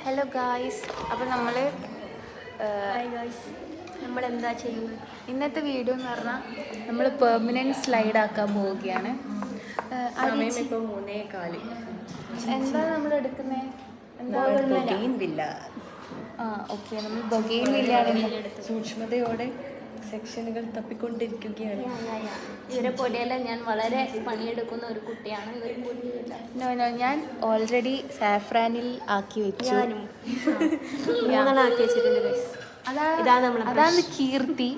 Hello guys, അപ്പോൾ നമ്മൾ എന്താ ചെയ്യുന്നത്? ഇന്നത്തെ വീഡിയോ എന്ന് പറഞ്ഞാൽ നമ്മൾ പെർമനൻറ്റ് സ്ലൈഡ് ആക്കാൻ പോവുകയാണ്. സമയം ഇപ്പോൾ 3:15. എന്താ നമ്മൾ എടുക്കുന്നത്? എന്താ ബൊഗെയിൻവില്ല. ഓക്കെ, നമ്മൾ ബൊഗെയിൻവില്ലയാണ് സൂക്ഷ്മതയോടെ സെക്ഷനുകൾ തപ്പിക്കൊണ്ടിരിക്കുകയാണ്. ഇവരെ പൊടിയല്ല, ഞാൻ വളരെ പണിയെടുക്കുന്ന ഒരു കുട്ടിയാണ്. ഇവർ പൊടിയല്ല. ഞാൻ ഓൾറെഡി സാഫ്രാനിൽ ആക്കി വെച്ചു. ആക്കി വെച്ചിട്ടുണ്ട്. അതാണ് കീർത്തി.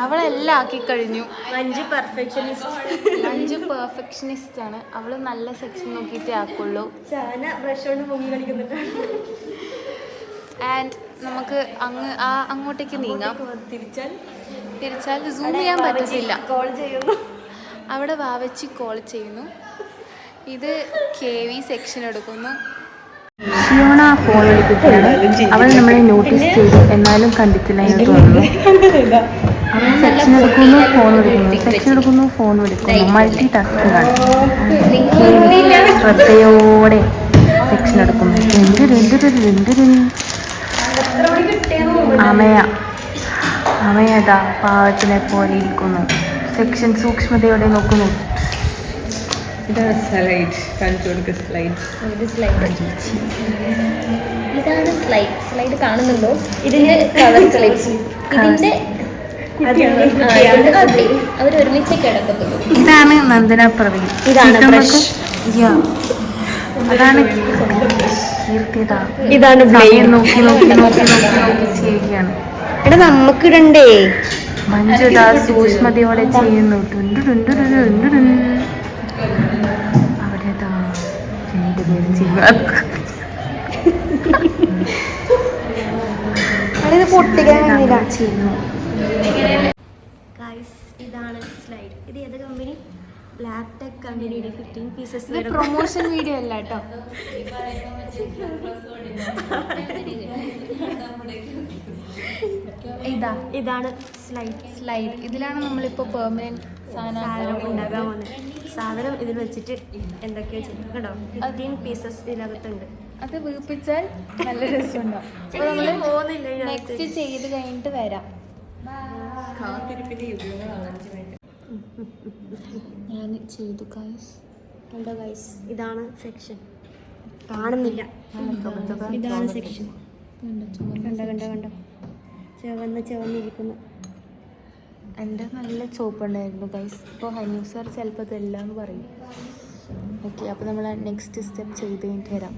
അവളെല്ലാം ആക്കി കഴിഞ്ഞു. അഞ്ച് പെർഫെക്ഷനിസ്റ്റ് ആണ്. അവള് നല്ല സെക്ഷൻ നോക്കിയിട്ടേ ആക്കുള്ളൂ. ആൻഡ് നമുക്ക് അങ്ങോട്ടേക്ക് നീങ്ങാം. തിരിച്ചാൽ സൂം ചെയ്യാൻ പറ്റത്തില്ല. അവിടെ വാവച്ചി കോൾ ചെയ്യുന്നു. ഇത് KV സെക്ഷൻ എടുക്കുന്നു. ഷിയോണ ഫോൺ എടുക്കുകയാണ്. അവൾ നമ്മളെ നോട്ടീസ് ചെയ്തു, എന്നാലും കണ്ടിട്ടില്ല എന്ന് തോന്നുന്നു. അവൾ സെക്ഷൻ എടുക്കുന്നു, ഫോൺ എടുക്കുന്നു. മൾട്ടി ടാസ്കിംഗ് ആണ്. ശ്രദ്ധയോടെ സെക്ഷൻ എടുക്കുന്നു. അമയതാ പാവത്തിനെ പോലെ ഇരിക്കുന്നു. സെക്ഷൻ സൂക്ഷ്മതയോടെ നോക്കുന്നു. ഇതാണ് സ്ലൈഡ്. കാണിച്ചു കൊടുക്കുക. ഇതാണ് സ്ലൈഡ് കാണുന്നുണ്ടോ? ഇതിന്റെ കളർ സ്ലൈഡ്. ഇതിന്റെ അവർ ഒരുമിച്ച് കിടക്കത്തുള്ളൂ. ഇതാണ് നന്ദന പ്രവീൺ. ഇതാണ് ഇതാണ് നോക്കി ചെയ്യുകയാണ്. എടാ നമുക്കിടണ്ടേ. മഞ്ജുത സൂക്ഷ്മതയോടെ ചെയ്യുന്നു. അവിടെ രണ്ടുപേരും ചെയ്യുന്നു. ഇതാണ് സ്ലൈഡ്. ഇത് ഏത് കമ്പനി? ബ്ലാക്ക് ടെക് കമ്പനിയുടെ 15 പീസസ്. പ്രൊമോഷൻ വീഡിയോ അല്ല കേട്ടോ. ഇതാണ് സ്ലൈഡ്. ഇതിലാണ് നമ്മളിപ്പോൾ പെർമനന്റ് സാധനം ഉണ്ടാകാൻ പോകുന്നത്. സാധനം ഇതിൽ വെച്ചിട്ട് എന്തൊക്കെയോ ചെയ്യും കേട്ടോ. 15 പീസസ് ഇതിനകത്തുണ്ട്. അത് വീർപ്പിച്ചാൽ നല്ല രസമുണ്ടാവും. അപ്പോൾ നമ്മൾ നെക്സ്റ്റ് ചെയ്ത് കഴിഞ്ഞിട്ട് വരാം. ഞാൻ ചെയ്തു ഗൈസ്. കണ്ടോ ഗൈസ്, ഇതാണ് സെക്ഷൻ. കാണുന്നില്ല. ഇതാണ് സെക്ഷൻ. കണ്ടോ ചുവന്നിരിക്കുന്നു. എൻ്റെ നല്ല ചോപ്പുണ്ടായിരുന്നു ഗൈസ്. ഇപ്പോൾ ഹനീഫ് സാർ ചിലപ്പോൾ ഇതെല്ലാം എന്ന് പറയും. ഓക്കെ, അപ്പോൾ നമ്മൾ നെക്സ്റ്റ് സ്റ്റെപ്പ് ചെയ്ത് കഴിഞ്ഞിട്ട് വരാം.